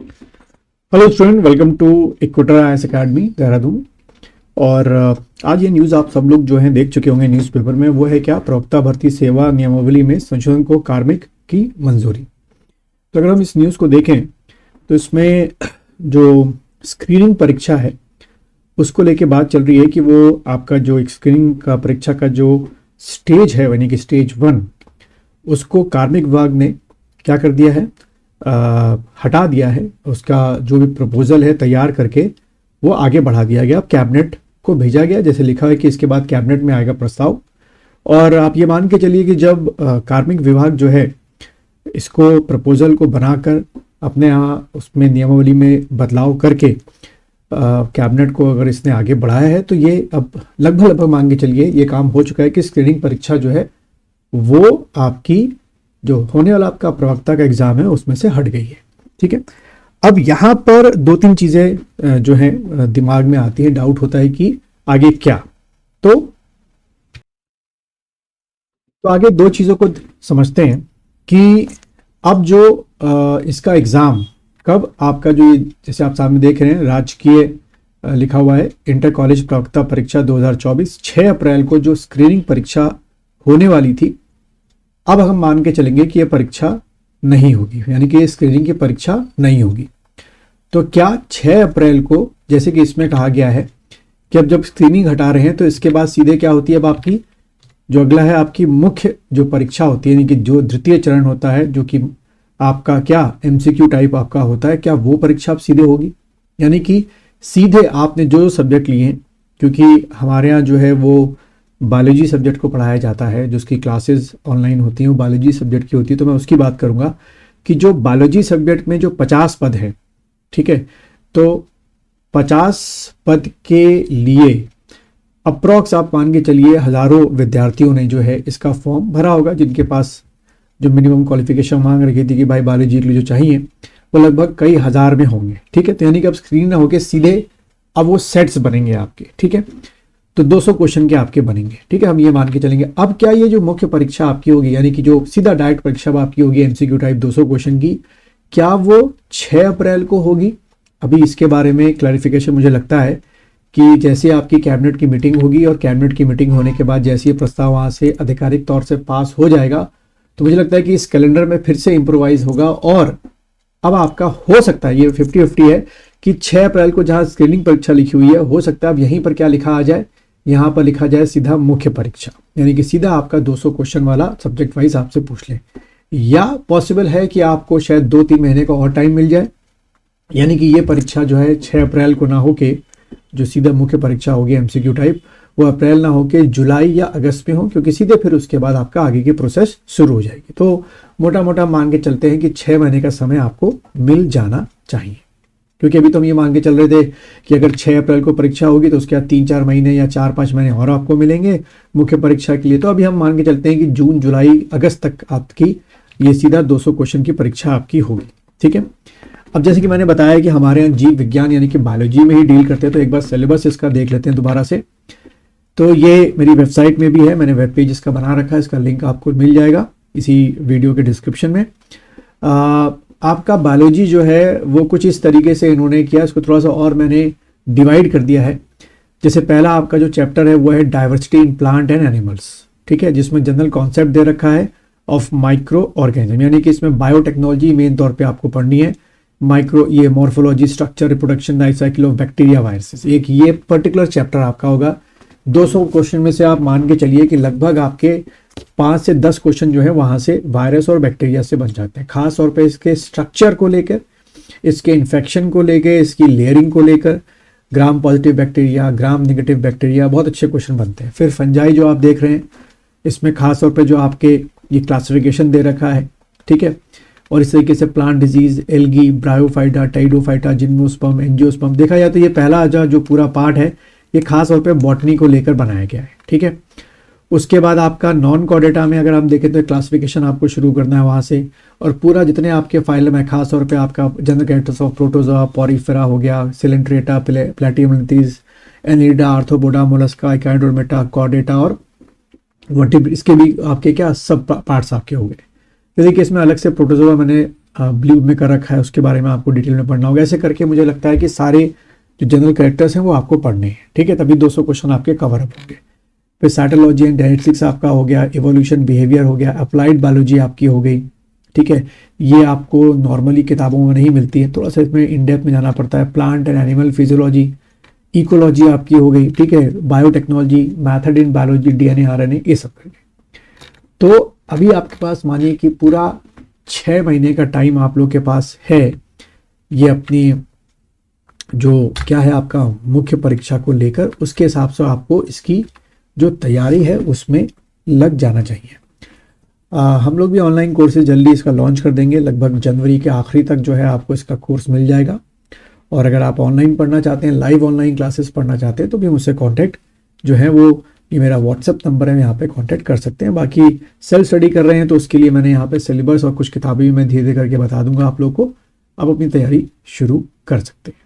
Hello student, welcome to Equator IAS academy Dehradun. और आज ये न्यूज़ आप सब लोग जो हैं देख चुके होंगे न्यूज़पेपर में। वो है क्या, प्रवक्ता भर्ती सेवा नियमावली में संशोधन को कार्मिक की मंजूरी। तो अगर हम इस न्यूज़ को देखें तो इसमें जो स्क्रीनिंग परीक्षा है उसको लेके बात चल रही है कि वो आपका जो एक स्क्रीनिंग का परीक्षा का जो स्टेज है यानी कि स्टेज 1 उसको कार्मिक विभाग ने क्या कर दिया है, हटा दिया है। उसका जो भी प्रपोजल है तैयार करके वो आगे बढ़ा दिया गया, अब कैबिनेट को भेजा गया। जैसे लिखा है कि इसके बाद कैबिनेट में आएगा प्रस्ताव। और आप ये मान के चलिए कि जब कार्मिक विभाग जो है इसको प्रपोजल को बनाकर अपने यहाँ उसमें नियमावली में बदलाव करके कैबिनेट को अगर इसने आगे बढ़ाया है तो ये अब लगभग मान के चलिए ये काम हो चुका है कि स्क्रीनिंग परीक्षा जो है वो आपकी जो होने वाला आपका प्रवक्ता का एग्जाम है उसमें से हट गई है। ठीक है, अब यहां पर दो तीन चीजें जो है दिमाग में आती है, डाउट होता है कि आगे क्या। तो आगे दो चीजों को समझते हैं कि अब जो इसका एग्जाम कब आपका जो जैसे आप सामने देख रहे हैं राजकीय लिखा हुआ है इंटर कॉलेज प्रवक्ता परीक्षा 2024 6 अप्रैल को जो स्क्रीनिंग परीक्षा होने वाली थी, अब हम मान के चलेंगे कि यह परीक्षा नहीं होगी, यानी कि स्क्रीनिंग की परीक्षा नहीं होगी। तो क्या 6 अप्रैल को जैसे कि इसमें कहा गया है कि अब जब स्क्रीनिंग हटा रहे हैं तो इसके बाद सीधे क्या होती है, अब आपकी जो अगला है आपकी मुख्य जो परीक्षा होती है यानी कि जो द्वितीय चरण होता है जो कि आपका क्या एमसीक्यू टाइप आपका होता है, क्या वो परीक्षा अब सीधे होगी। यानी कि सीधे आपने जो सब्जेक्ट लिए हैं, क्योंकि हमारे यहाँ जो है वो बायोलॉजी सब्जेक्ट को पढ़ाया जाता है, जो उसकी क्लासेस ऑनलाइन होती हैं वो बायोलॉजी सब्जेक्ट की होती है। तो मैं उसकी बात करूंगा कि जो बायोलॉजी सब्जेक्ट में जो 50 पद है, ठीक है, तो 50 पद के लिए अप्रॉक्स आप मान के चलिए हजारों विद्यार्थियों ने जो है इसका फॉर्म भरा होगा, जिनके पास जो मिनिमम क्वालिफिकेशन मांग रखी थी कि भाई बायोलॉजी के लिए जो चाहिए वो लगभग कई हजार में होंगे। ठीक है, तो यानी कि अब स्क्रीन ना होकर सीधे अब वो सेट्स बनेंगे आपके। ठीक है, तो 200 क्वेश्चन के आपके बनेंगे। ठीक है, हम ये मान के चलेंगे। अब क्या ये जो मुख्य परीक्षा आपकी होगी यानी कि जो सीधा डायरेक्ट परीक्षा आपकी होगी एमसीक्यू टाइप 200 क्वेश्चन की, क्या वो 6 अप्रैल को होगी? अभी इसके बारे में क्लैरिफिकेशन मुझे लगता है कि जैसे आपकी कैबिनेट की मीटिंग होगी और कैबिनेट की मीटिंग होने के बाद जैसे ये प्रस्ताव वहाँ से आधिकारिक तौर से पास हो जाएगा तो मुझे लगता है कि इस कैलेंडर में फिर से इम्प्रोवाइज होगा। और अब आपका हो सकता है ये 50-50 है कि 6 अप्रैल को जहाँ स्क्रीनिंग परीक्षा लिखी हुई है हो सकता है अब यहीं पर क्या लिखा आ जाए, यहाँ पर लिखा जाए सीधा मुख्य परीक्षा, यानी कि सीधा आपका 200 क्वेश्चन वाला सब्जेक्ट वाइज आपसे पूछ ले। या पॉसिबल है कि आपको शायद 2-3 महीने का और टाइम मिल जाए, यानी कि ये परीक्षा जो है 6 अप्रैल को ना होके जो सीधा मुख्य परीक्षा होगी एमसीक्यू टाइप वो अप्रैल ना होके जुलाई या अगस्त में हो, क्योंकि सीधे फिर उसके बाद आपका आगे की प्रोसेस शुरू हो जाएगी। तो मोटा मोटा मान के चलते हैं कि 6 महीने का समय आपको मिल जाना चाहिए, क्योंकि अभी तो हम ये मान के चल रहे थे कि अगर 6 अप्रैल को परीक्षा होगी तो उसके बाद 3-4 महीने या 4-5 महीने और आपको मिलेंगे मुख्य परीक्षा के लिए। तो अभी हम मान के चलते हैं कि जून जुलाई अगस्त तक आपकी ये सीधा 200 क्वेश्चन की परीक्षा आपकी होगी। ठीक है, अब जैसे कि मैंने बताया कि हमारे यहाँ जीव विज्ञान यानी कि बायोलॉजी में ही डील करते हैं, तो एक बार सिलेबस इसका देख लेते हैं दोबारा से। तो ये मेरी वेबसाइट में भी है, मैंने वेब पेज इसका बना रखा है, इसका लिंक आपको मिल जाएगा इसी वीडियो के डिस्क्रिप्शन में। आपका बायोलॉजी जो है वो कुछ इस तरीके से इन्होंने किया, इसको थोड़ा सा और मैंने डिवाइड कर दिया है। जैसे पहला आपका जो चैप्टर है वो है diversity in plant and animals, ठीक है, जिसमें जनरल कॉन्सेप्ट दे रखा है ऑफ माइक्रो ऑर्गेनिज्म, यानी कि इसमें बायोटेक्नोलॉजी मेन तौर पे आपको पढ़नी है। माइक्रो ये morphology, structure, reproduction, life cycle of bacteria, viruses, एक ये पर्टिकुलर चैप्टर आपका होगा। 200 क्वेश्चन में से आप मान के चलिए कि लगभग आपके 5 से 10 क्वेश्चन जो है वहां से वायरस और बैक्टीरिया से बन जाते हैं, खास तौर पे इसके स्ट्रक्चर को लेकर, इसके इन्फेक्शन को लेकर, इसकी लेयरिंग को लेकर, gram positive bacteria, gram negative bacteria, बहुत अच्छे क्वेश्चन बनते हैं। फिर फंजाई जो आप देख रहे हैं इसमें खास तौर पे जो आपके ये क्लासिफिकेशन दे रखा है, ठीक है, और इस तरीके से plant disease, algae, bryophyta, pteridophyta, gymnosperm, angiosperm, देखा जाए तो ये पहला जो पूरा पार्ट है ये खास तौर पे बॉटनी को लेकर बनाया गया है। ठीक है, उसके बाद आपका नॉन कॉर्डेटा में अगर हम देखें तो क्लासिफिकेशन आपको शुरू करना है वहाँ से, और पूरा जितने आपके फाइलम है खास तौर पे आपका general characters of protozoa, porifera हो गया, coelenterata, platyhelminthes, annelida, arthropoda, mollusca, echinodermata, chordata और वर्टिब्रेट, इसके भी आपके क्या सब पार्ट्स आपके हो गए। देखिए इसमें अलग से प्रोटोजोआ मैंने ब्लू में कर रखा है उसके बारे में आपको डिटेल में पढ़ना होगा। ऐसे करके मुझे लगता है कि सारे जो जनरल कैरेक्टर्स हैं वो आपको पढ़ने हैं, ठीक है, तभी 200 क्वेश्चन आपके कवर अप होंगे। फिर साइटोलॉजी एंड जेनेटिक्स आपका हो गया, इवोल्यूशन बिहेवियर हो गया, अप्लाइड बायोलॉजी आपकी हो गई, ठीक है, ये आपको नॉर्मली किताबों में नहीं मिलती है, थोड़ा सा इसमें इन डेप्थ में जाना पड़ता है। Plant and animal physiology, ecology आपकी हो गई, ठीक है, biotechnology, method in biology, DNA RNA, ये सब करके। तो अभी आपके पास मानिए कि पूरा 6 महीने का टाइम आप लोग के पास है, ये अपनी जो क्या है आपका मुख्य परीक्षा को लेकर, उसके हिसाब से आपको इसकी जो तैयारी है उसमें लग जाना चाहिए। हम लोग भी ऑनलाइन कोर्सेज जल्दी इसका लॉन्च कर देंगे, लगभग जनवरी के आखिरी तक जो है आपको इसका कोर्स मिल जाएगा। और अगर आप ऑनलाइन पढ़ना चाहते हैं, लाइव ऑनलाइन क्लासेस पढ़ना चाहते हैं, तो भी मुझसे कांटेक्ट जो है वो, ये मेरा व्हाट्सअप नंबर है, यहाँ पे कांटेक्ट कर सकते हैं। बाकी सेल्फ स्टडी कर रहे हैं तो उसके लिए मैंने यहाँ पे सिलेबस और कुछ किताबें भी मैं धीरे धीरे करके बता दूंगा आप लोग को, आप अपनी तैयारी शुरू कर सकते हैं।